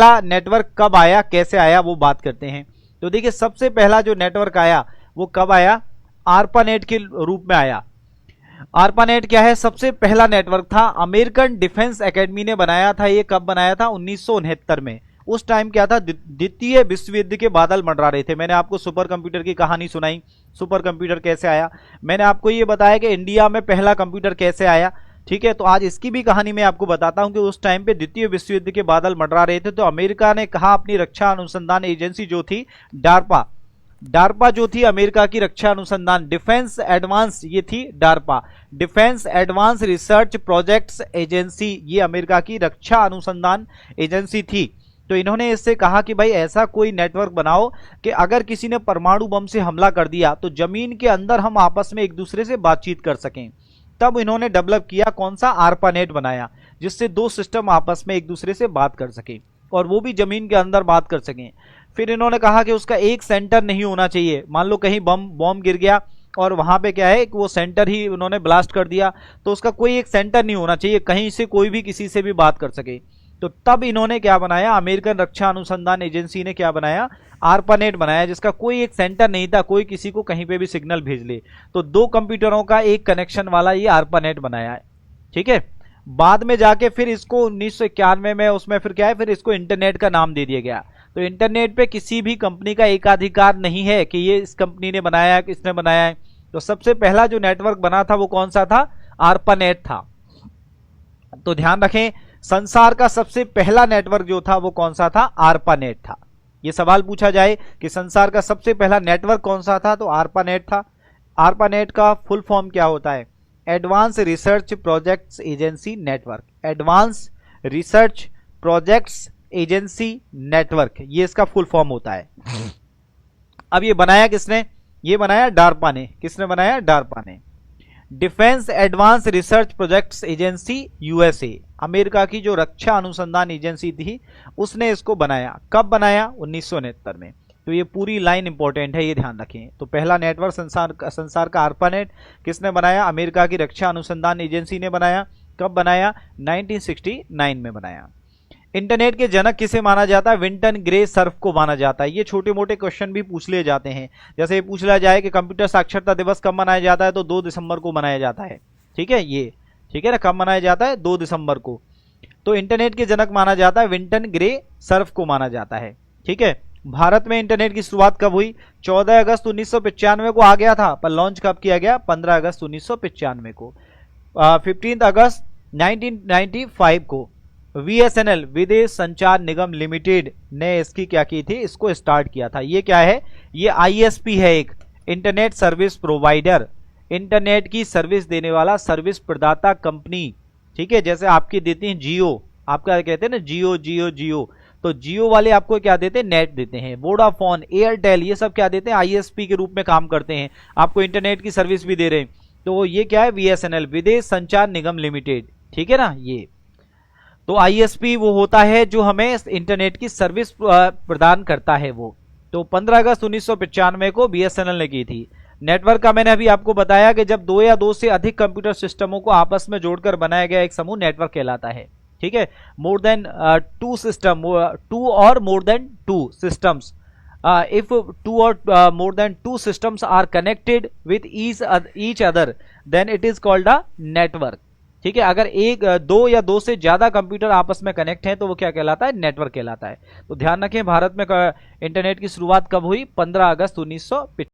पहला नेटवर्क कब आया, कैसे आया, वो बात करते हैं। तो देखिए सबसे पहला जो नेटवर्क आया वो कब आया, आर्पानेट के रूप में आया। आर्पानेट क्या है, सबसे पहला नेटवर्क था, अमेरिकन डिफेंस एकेडमी ने बनाया था। ये कब बनाया था, 1969 में। उस टाइम क्या था, द्वितीय विश्व युद्ध के बादल मंडरा रहे थे। मैंने आपको सुपर कंप्यूटर की कहानी सुनाई, सुपर कंप्यूटर कैसे आया। मैंने आपको ये बताया कि इंडिया में पहला कंप्यूटर कैसे आया, ठीक है। तो आज इसकी भी कहानी मैं आपको बताता हूं कि उस टाइम पे द्वितीय विश्व युद्ध के बादल मंडरा रहे थे, तो अमेरिका ने कहा, अपनी रक्षा अनुसंधान एजेंसी जो थी डार्पा जो थी अमेरिका की रक्षा अनुसंधान, डिफेंस एडवांस, ये थी DARPA, defence advance research projects agency, ये अमेरिका की रक्षा अनुसंधान एजेंसी थी। तो इन्होंने इससे कहा कि भाई ऐसा कोई नेटवर्क बनाओ कि अगर किसी ने परमाणु बम से हमला कर दिया तो जमीन के अंदर हम आपस में एक दूसरे से बातचीत कर सकें। तब इन्होंने डेवलप किया, कौन सा, आर्पानेट बनाया, जिससे दो सिस्टम आपस में एक दूसरे से बात कर सके और वो भी जमीन के अंदर बात कर सकें। फिर इन्होंने कहा कि उसका एक सेंटर नहीं होना चाहिए। मान लो कहीं बम गिर गया और वहां पे क्या है, वो सेंटर ही उन्होंने ब्लास्ट कर दिया, तो उसका कोई एक सेंटर नहीं होना चाहिए, कहीं से कोई भी किसी से भी बात कर सके। तो तब इन्होंने क्या बनाया, अमेरिकन रक्षा अनुसंधान एजेंसी ने क्या बनाया, आर्पानेट बनाया, जिसका कोई एक सेंटर नहीं था, कोई किसी को कहीं पे भी सिग्नल भेज ले। तो दो कंप्यूटरों का एक कनेक्शन वाला ये आर्पानेट बनाया है, ठीक है। बाद में जाके फिर इसको 1991 में उसमें फिर क्या है, फिर इसको इंटरनेट का नाम दे दिया गया। तो इंटरनेट पे किसी भी कंपनी का एकाधिकार नहीं है कि ये इस कंपनी ने बनाया है, किसने बनाया है। तो सबसे पहला जो नेटवर्क बना था वो कौन सा था, आर्पानेट था। तो ध्यान रखें, संसार का सबसे पहला नेटवर्क जो था वो कौन सा था, आर्पानेट था। ये सवाल पूछा जाए कि संसार का सबसे पहला नेटवर्क कौन सा था, तो आर्पानेट था। आर्पानेट का फुल फॉर्म क्या होता है, advance research projects agency network, advance research projects agency network, ये इसका फुल फॉर्म होता है। अब ये बनाया किसने, ये बनाया डार्पा ने। किसने बनाया, डार्पा ने। Defence advance research projects agency USA, America की जो रक्षा अनुसंधान एजेंसी थी उसने इसको बनाया। कब बनाया, 1969 में। तो ये पूरी लाइन इंपॉर्टेंट है, ये ध्यान रखें। तो पहला नेटवर्क संसार का आर्पानेट किसने बनाया, अमेरिका की रक्षा अनुसंधान एजेंसी ने बनाया। कब बनाया, 1969 में बनाया। इंटरनेट के जनक किसे माना जाता है, विंटन ग्रे सर्फ को माना जाता है। ये छोटे मोटे क्वेश्चन भी पूछ लिए जाते हैं, जैसे ये पूछ लिया जाए कि कंप्यूटर साक्षरता दिवस कब मनाया जाता है, तो 2 दिसंबर को मनाया जाता है, ठीक है। ये ठीक है ना, कब मनाया जाता है, 2 दिसंबर को। तो इंटरनेट के जनक माना जाता है, विंटन ग्रे सर्फ को माना जाता है, ठीक है। भारत में इंटरनेट की शुरुआत कब हुई, 14 अगस्त 1995 को आ गया था, पर लॉन्च कब किया गया, 15 अगस्त 1995 को। 15 अगस्त 1995 को VSNL, विदेश संचार निगम लिमिटेड ने इसकी क्या की थी, इसको स्टार्ट किया था। ये क्या है, ये ISP है, एक इंटरनेट सर्विस प्रोवाइडर, इंटरनेट की सर्विस देने वाला सर्विस प्रदाता कंपनी, ठीक है। जैसे आपकी देती हैं जियो, आपका कहते हैं ना जियो, तो जियो वाले आपको क्या देते हैं, नेट देते हैं। वोडाफोन, एयरटेल, ये सब क्या देते हैं, ISP के रूप में काम करते हैं, आपको इंटरनेट की सर्विस भी दे रहे हैं। तो ये क्या है, VSNL, विदेश संचार निगम लिमिटेड, ठीक है ना। ये तो ISP वो होता है जो हमें इंटरनेट की सर्विस प्रदान करता है वो। तो 15 अगस्त 1995 को BSNL ने की थी। नेटवर्क का मैंने अभी आपको बताया कि जब 2 या 2 से अधिक कंप्यूटर सिस्टमों को आपस में जोड़कर बनाया गया एक समूह नेटवर्क कहलाता है, ठीक है। मोर देन 2 सिस्टम, 2 और more than 2 systems, if 2 or more than 2 systems are connected with each other then it is called a network, ठीक है। अगर 2 या 2 से ज्यादा कंप्यूटर आपस में कनेक्ट हैं तो वो क्या कहलाता है, नेटवर्क कहलाता है। तो ध्यान रखें, भारत में इंटरनेट की शुरुआत कब हुई, 15 अगस्त 1995।